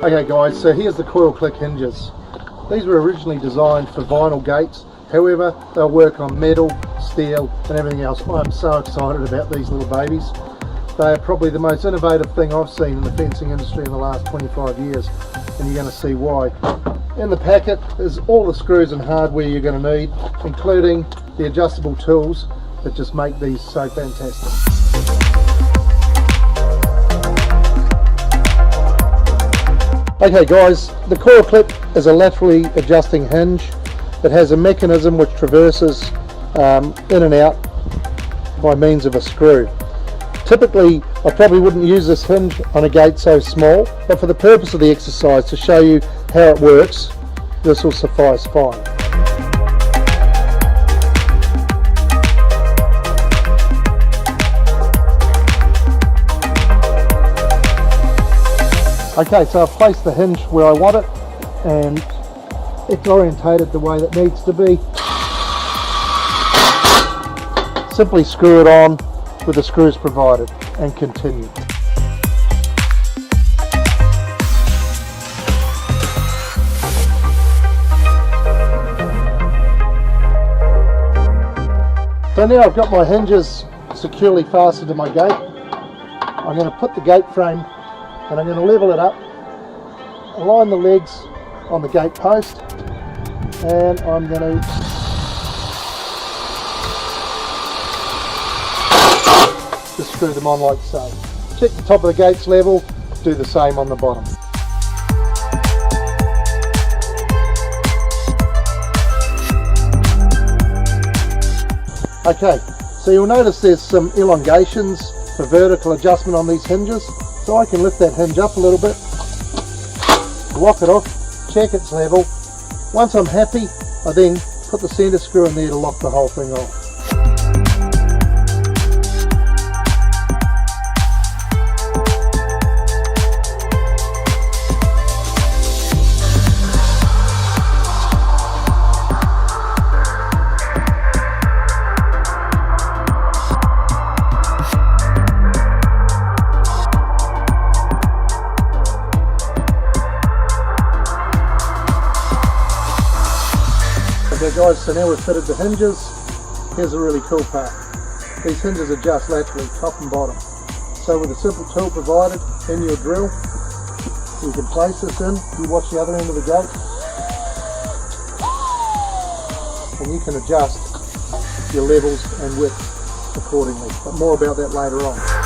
Okay guys, so here's the CoilKLIK hinges. These were originally designed for vinyl gates, however they'll work on metal, steel and everything else. I'm so excited about these little babies. They are probably the most innovative thing I've seen in the fencing industry in the last 25 years, and you're going to see why. In the packet is all the screws and hardware you're going to need, including the adjustable tools that just make these so fantastic. Okay guys, the CoilKLIK is a laterally adjusting hinge. It has a mechanism which traverses in and out by means of a screw. Typically I probably wouldn't use this hinge on a gate so small, but for the purpose of the exercise, to show you how it works, this will suffice fine. Okay, so I've placed the hinge where I want it and it's orientated the way that needs to be. Simply screw it on with the screws provided and continue. So now I've got my hinges securely fastened to my gate. I'm going to put the gate frame and I'm going to level it up, align the legs on the gate post, and I'm going to just screw them on like so. Check the top of the gate's level, do the same on the bottom. Okay, so you'll notice there's some elongations for vertical adjustment on these hinges. So I can lift that hinge up a little bit, lock it off, check its level. Once I'm happy, I then put the centre screw in there to lock the whole thing off. Okay guys, so now we've fitted the hinges. Here's a really cool part. These hinges adjust laterally, top and bottom. So with a simple tool provided in your drill, you can place this in, you watch the other end of the gate, and you can adjust your levels and width accordingly. But more about that later on.